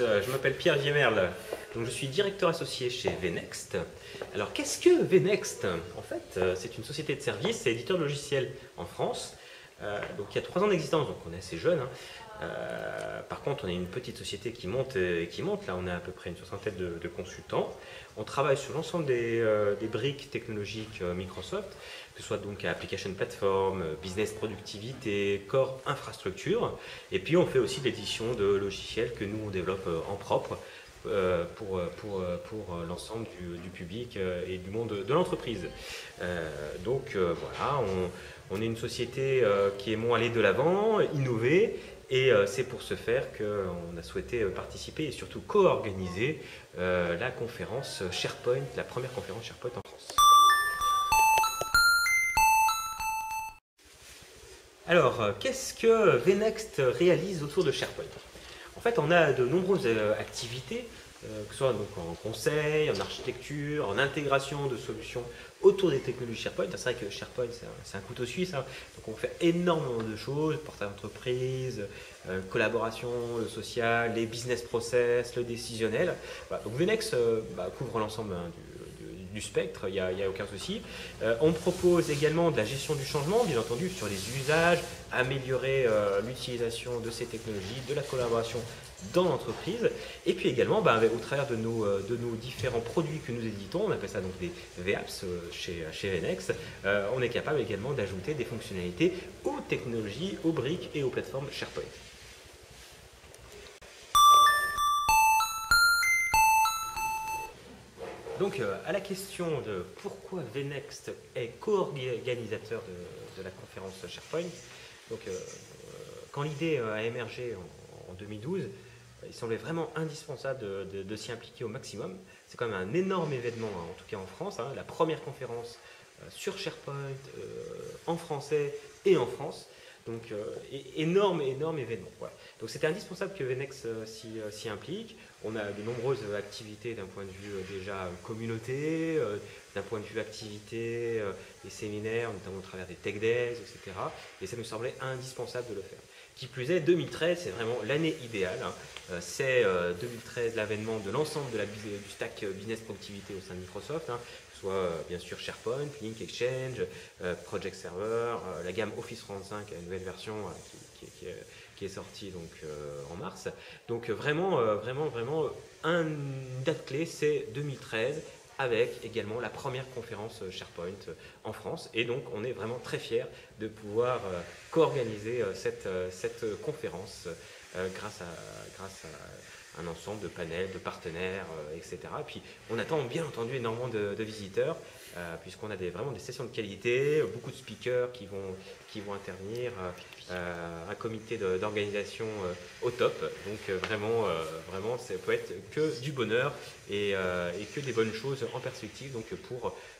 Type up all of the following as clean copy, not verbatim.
je m'appelle Pierre Viemerle, donc je suis directeur associé chez VNext. Alors qu'est-ce que VNext? En fait, c'est une société de services et éditeur de logiciels en France. Donc il y a 3 ans d'existence, donc on est assez jeune. Par contre, on est une petite société qui monte et qui monte. Là, on a à peu près une soixantaine de consultants. On travaille sur l'ensemble des briques technologiques Microsoft, que ce soit donc Application Platform, Business Productivité, Core Infrastructure. Et puis, on fait aussi de l'édition de logiciels que nous, on développe en propre pour l'ensemble du public et du monde de l'entreprise. Donc, voilà, on est une société qui aimons aller de l'avant, innover. Et c'est pour ce faire qu'on a souhaité participer et surtout co-organiser la conférence SharePoint, la première conférence SharePoint en France. Alors, qu'est-ce que VNext réalise autour de SharePoint? En fait, on a de nombreuses activités, que ce soit donc en conseil, en architecture, en intégration de solutions autour des technologies SharePoint. C'est vrai que SharePoint, c'est un couteau suisse, hein. Donc on fait énormément de choses, portail d'entreprise, collaboration, le social, les business process, le décisionnel. Voilà. Donc VNext couvre l'ensemble du spectre, il n'y a aucun souci. On propose également de la gestion du changement, bien entendu, sur les usages, améliorer l'utilisation de ces technologies, de la collaboration dans l'entreprise. Et puis également, au travers de nos différents produits que nous éditons, on appelle ça donc des VApps chez VNext, on est capable également d'ajouter des fonctionnalités aux technologies, aux briques et aux plateformes SharePoint. Donc, à la question de pourquoi VNext est co-organisateur de la conférence SharePoint, donc, quand l'idée a émergé en 2012, il semblait vraiment indispensable de s'y impliquer au maximum. C'est quand même un énorme événement, hein, en tout cas en France, hein, la première conférence sur SharePoint en français et en France. Donc, énorme événement. Voilà. Donc, c'était indispensable que VNext s'y implique. On a de nombreuses activités d'un point de vue déjà communauté, d'un point de vue activité, des séminaires, notamment au travers des Tech Days, etc. Et ça nous semblait indispensable de le faire. Qui plus est, 2013, c'est vraiment l'année idéale. Hein. C'est 2013 l'avènement de l'ensemble du stack business productivité au sein de Microsoft. Hein, soit bien sûr SharePoint, Link, Exchange, Project Server, la gamme Office 365, une nouvelle version qui est sortie donc, en mars. Donc vraiment, une date clé, c'est 2013, avec également la première conférence SharePoint en France. Et donc on est vraiment très fiers de pouvoir co-organiser cette conférence grâce à un ensemble de panels, de partenaires, etc. Et puis on attend bien entendu énormément de visiteurs, puisqu'on a vraiment des sessions de qualité, beaucoup de speakers qui vont intervenir, un comité d'organisation au top. Donc vraiment, ça peut être que du bonheur et que des bonnes choses en perspective donc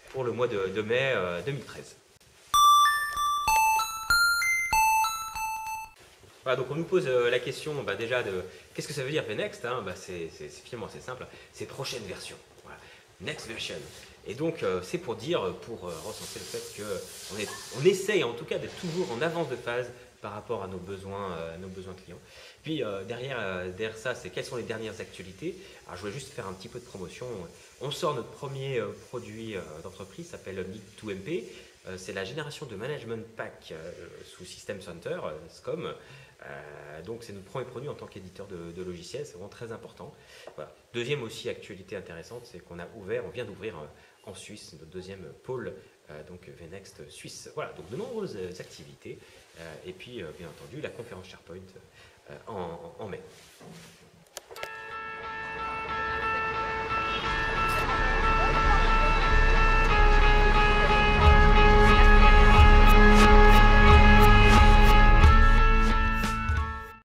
pour le mois de mai 2013. Voilà, donc on nous pose la question déjà de qu'est-ce que ça veut dire VNext, hein, c'est finalement assez simple, c'est prochaine version, voilà. Next version. Et donc c'est pour recenser le fait qu'on essaye en tout cas d'être toujours en avance de phase par rapport à nos besoins clients. Puis derrière ça, c'est quelles sont les dernières actualités. Alors je voulais juste faire un petit peu de promotion. On sort notre premier produit d'entreprise, ça s'appelle Meet2MP. C'est la génération de management pack sous System Center, SCOM. Donc c'est notre premier produit en tant qu'éditeur de logiciels, c'est vraiment très important. Voilà. Deuxième aussi actualité intéressante, c'est qu'on vient d'ouvrir en Suisse notre deuxième pôle, donc VNext Suisse. Voilà, donc de nombreuses activités et puis bien entendu la conférence SharePoint en mai.